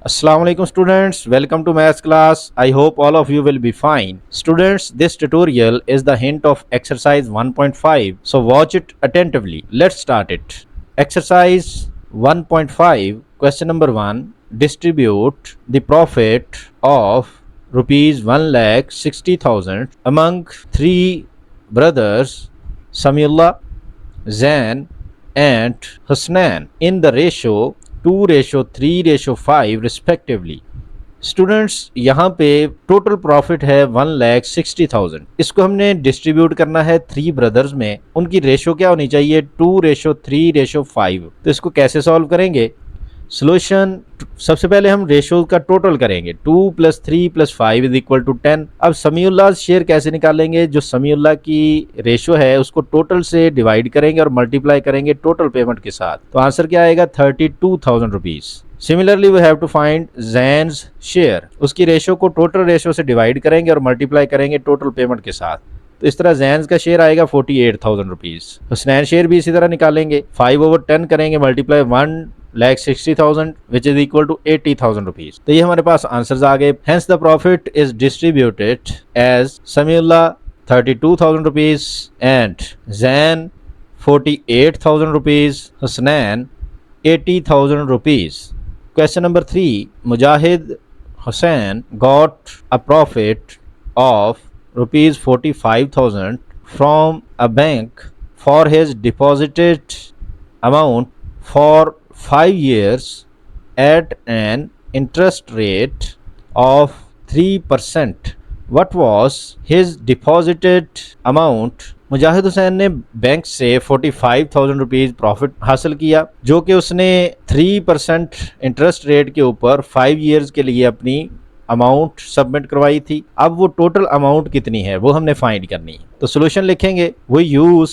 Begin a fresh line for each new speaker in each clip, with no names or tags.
Assalamu alaikum students, welcome to maths class. I hope all of you will be fine. Students, this tutorial is the hint of exercise 1.5, so watch it attentively. Let's start it. Exercise 1.5, question number 1. Distribute the profit of rupees 1,60,000 among three brothers Samiullah, Zain and Hasnan in the ratio 2:3:5 respectively. Students यहाँ पे total profit है 1,60,000। इसको हमने distribute करना है three brothers में। उनकी ratio क्या होनी चाहिए? 2:3:5। तो इसको कैसे सॉल्व करेंगे? सोल्यूशन, सबसे पहले हम रेशो का टोटल करेंगे। 2 + 3 + 5 = 10। अब समीउल्लाह शेयर कैसे निकालेंगे? जो समीउल्लाह की रेशो है उसको टोटल से डिवाइड करेंगे और मल्टीप्लाई करेंगे टोटल पेमेंट के साथ। तो आंसर क्या आएगा? 32,000 rupees. Similarly we have to find Jain's share. उसकी रेशो को टोटल रेशो से डिवाइड करेंगे और मल्टीप्लाई करेंगे टोटल पेमेंट के साथ। तो इस तरह जैन्स का शेयर आएगा 48,000 रुपीज। हसनैन शेयर भी इसी तरह निकालेंगे। 5/10 करेंगे multiply 1,60,000 which is equal to 80,000 rupees. तो ये हमारे पास आंसर्स आ गए। Hence the profit is distributed as Samiullah 32,000 rupees and Jain 48,000 rupees, Hasnain 80,000 rupees. Question number 3. Mujahid Hussain got a profit of rupees 45,000 from a bank for his deposited amount for 5 years at an interest rate of 3%. What was his deposited amount? मुजाहिद हुसैन ने bank से 45,000 rupees profit हासिल किया, जो कि उसने 3% interest rate के ऊपर 5 years के लिए अपनी अमाउंट सबमिट करवाई थी। अब वो टोटल अमाउंट कितनी है वो हमने फाइंड करनी है। तो सोल्यूशन लिखेंगे। वो use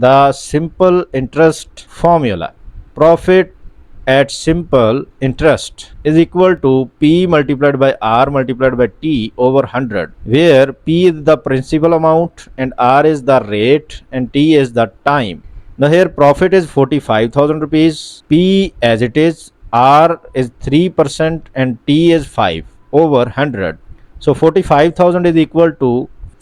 the simple interest formula. Profit at simple interest is equal to P multiplied by R multiplied by T over 100, where P is the principal amount and R is the rate and T is the time. Now here profit is 45,000 rupees, P as it is, R is 3% and T is 5 over 100. So 45,000 is equal to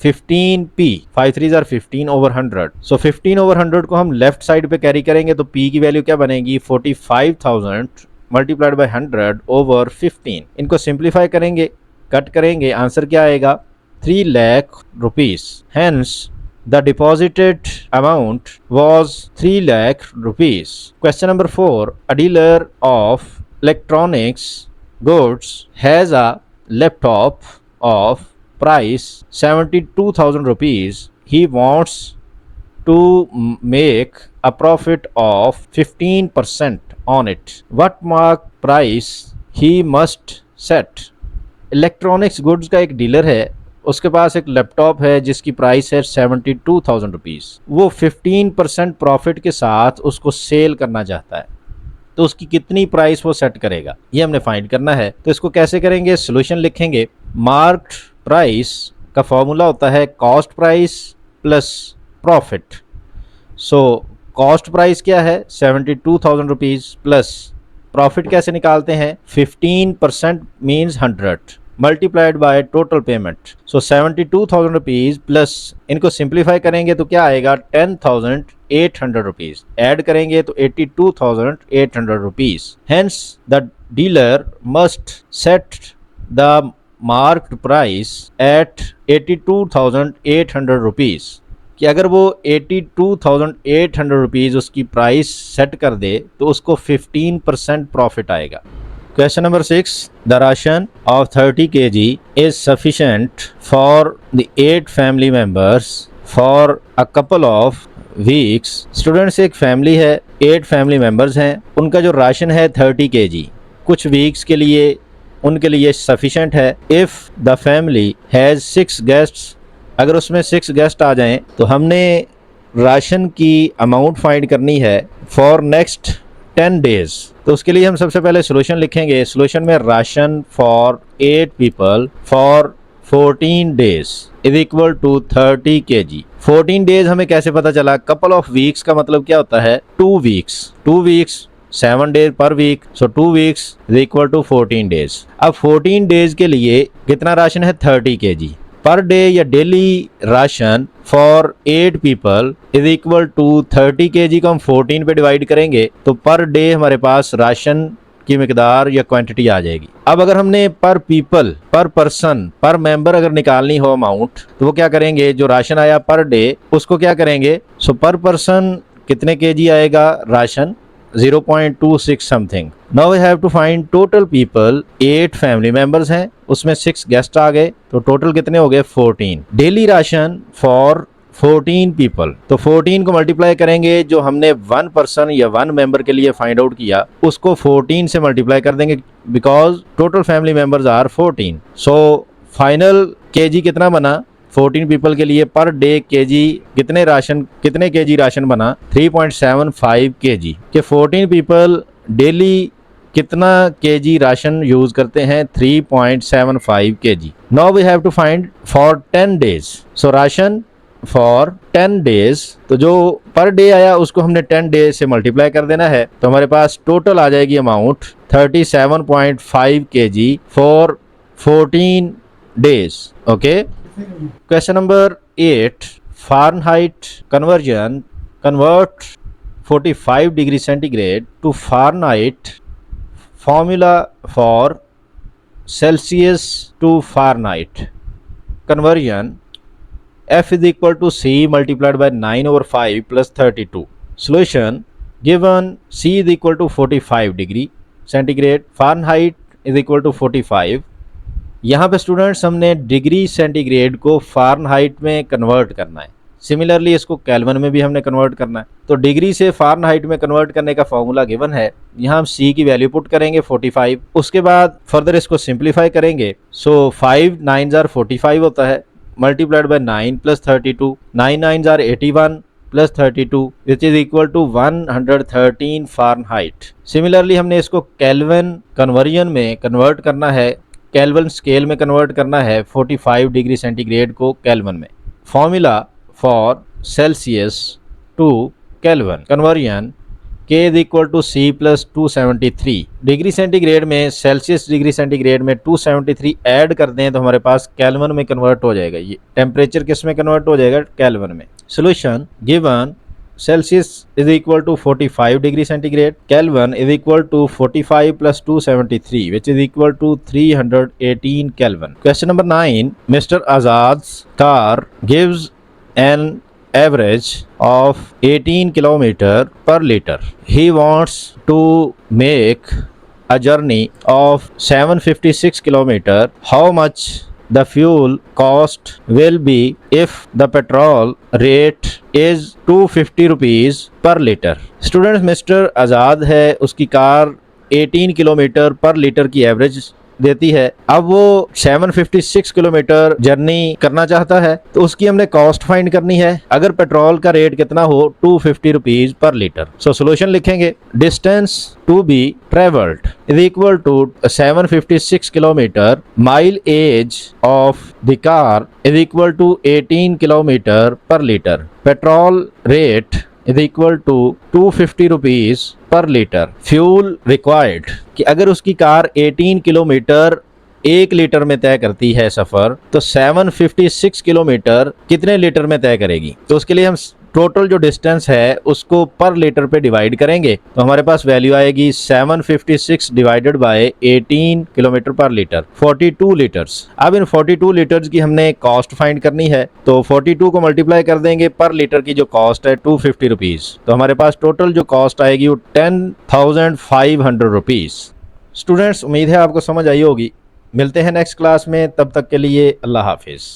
15p, 5 3s are 15 over 100. So 15 over 100 को हम left side पे carry करेंगे तो p की value क्या बनेगी? 45,000 multiplied by 100 over 15। इनको simplify करेंगे, कट करेंगे, आंसर क्या आएगा? 3 lakh rupees. Hence the deposited amount was 3 lakh rupees. Question number 4. A dealer of electronics goods has a laptop off price 72,000 rupees. He wants to make a profit of 15% on it. What mark price he must set? Electronics goods का एक dealer है, उसके पास एक laptop है जिसकी price है 72,000 rupees. वो 15% profit के साथ उसको सेल करना चाहता है, तो उसकी कितनी प्राइस वो सेट करेगा ये हमने फाइंड करना है। तो इसको कैसे करेंगे? सोल्यूशन लिखेंगे। मार्क्ड प्राइस का फॉर्मूला होता है cost price plus profit. So cost price क्या है? 72,000 रुपीज़ प्लस प्रॉफिट कैसे निकालते हैं? 15% means 100 multiplied by total payment. So 72,000 rupees plus, इनको सिंप्लीफाई करेंगे तो क्या आएगा? 10,800 रुपीज़। ऐड करेंगे तो 82,800 rupees. Hence the dealer must set the marked price at 82,800 rupees. कि अगर वो 82,800 रुपीज़ उसकी प्राइस सेट कर दे तो उसको 15% प्रॉफिट आएगा। Question number 6. The ration of 30 kg is sufficient for the 8 family members for a couple of weeks. Students, एक family है, 8 फैमिली मेंबर्स हैं, उनका जो राशन है 30 kg कुछ वीक्स के लिए उनके लिए सफिशेंट है। If the family has 6 guests, अगर उसमें 6 गेस्ट आ जाएं तो हमने राशन की अमाउंट फाइंड करनी है फॉर नेक्स्ट 10 डेज। तो उसके लिए हम सबसे पहले सोल्यूशन लिखेंगे। सोल्यूशन में ration for 8 people for 14 days is equal to 30 kg। 14 days हमें कैसे पता चला? कपल ऑफ वीक्स का मतलब क्या होता है? 2 weeks. 2 weeks 7 days per week, so 2 weeks is equal to 14 days. अब 14 डेज के लिए कितना राशन है? 30 kg पर डे या daily ration for 8 people is equal to 30 kg को हम 14 पे डिवाइड करेंगे तो पर डे हमारे पास राशन की मिकदार या क्वांटिटी आ जाएगी। अब अगर हमने पर पीपल, पर पर्सन, पर मेंबर अगर निकालनी हो अमाउंट तो वो क्या करेंगे? जो राशन आया पर डे उसको क्या करेंगे? सो पर पर्सन कितने केजी आएगा ration? 0.26 something. Now we have to find total people. 8 family members हैं, उसमें 6 गेस्ट आ गए तो टोटल कितने हो गए? 14। डेली राशन फॉर 14 पीपल, तो 14 को मल्टीप्लाई करेंगे, जो हमने 1 पर्सन या 1 मेंबर के लिए फाइंड आउट किया उसको 14 से मल्टीप्लाई कर देंगे because total family members are 14। So final KG कितना बना? 14 पीपल के लिए पर डे केजी कितने केजी राशन बना? 3.75 केजी। के 14 पीपल डेली कितना केजी राशन यूज करते हैं? 3.75 KG. Now we have to find for 10 days. So ration for 10 days, तो जो पर डे आया उसको हमने 10 डेज से मल्टीप्लाई कर देना है तो हमारे पास टोटल आ जाएगी amount 37.5 kg for 14 days. Okay. Question number 8, Fahrenheit conversion, convert 45 degree centigrade to Fahrenheit, formula for Celsius to Fahrenheit conversion। F is equal to C multiplied by 9/5 plus 32. Solution: given C is equal to 45 degree centigrade, Fahrenheit is equal to 45। यहाँ पे students हमने degree centigrade को Fahrenheit में convert करना है। Similarly इसको kelvin में भी हमने कन्वर्ट करना है। तो डिग्री से फ़ारेनहाइट में कन्वर्ट करने का फॉर्मूला गिवन है। यहाँ हम C की वैल्यू पुट करेंगे 45, उसके बाद फर्दर इसको सिंप्लीफाई करेंगे। सो 5 9s are 45 होता है, multiplied by 9 plus 32, 9 9s are 81 plus 32 which is equal to 113 Fahrenheit. Similarly हमने इसको केल्विन कन्वर्जन में कन्वर्ट करना है, केल्विन स्केल में कन्वर्ट करना है 45 डिग्री सेंटीग्रेड को केल्विन में। Formula for Celsius to Kelvin conversion, K is equal to C plus 273। Degree centigrade में सेल्सियस डिग्री सेंटीग्रेड में 273 ऐड कर दें तो हमारे पास केल्विन में कन्वर्ट हो जाएगा। ये टेम्परेचर किस में कन्वर्ट हो जाएगा? केल्विन में। Solution: given Celsius is equal to 45 degree centigrade, Kelvin is equal to 45 plus 273 which is equal to 318 Kelvin. Question number 9, mister Azad's car gives an average of 18 kilometer per liter. He wants to make a journey of 756 kilometer. How much the fuel cost will be if the petrol rate is 250 rupees per liter? Students, mister Azad है, उसकी car 18 kilometre per litre की average देती है। अब वो 756 kilometre journey करना चाहता है तो उसकी हमने कॉस्ट फाइंड करनी है। अगर पेट्रोल का रेट कितना हो? 250 rupees per litre. So solution लिखेंगे, distance to be travelled is equal to 756 kilometre, mileage of the car is equal to 18 kilometre per litre, petrol rate is equal to 250 rupees per litre, fuel required कि अगर उसकी car 18 kilometre 1 litre में तय करती है सफ़र तो 756 kilometre कितने litre में तय करेगी? तो उसके लिए हम टोटल जो डिस्टेंस है उसको पर लीटर पे डिवाइड करेंगे तो हमारे पास वैल्यू आएगी 756 divided by 18 kilometre per litre, 42 litres. अब इन 42 लीटर्स की हमने कॉस्ट फाइंड करनी है तो 42 को मल्टीप्लाई कर देंगे, पर लीटर की जो कॉस्ट है 250 रुपीज़, तो हमारे पास टोटल जो कॉस्ट आएगी वो 10,500 रुपीज़। स्टूडेंट्स, उम्मीद है आपको समझ आई होगी। मिलते हैं नेक्स्ट क्लास में, तब तक के लिए अल्लाह हाफिज़।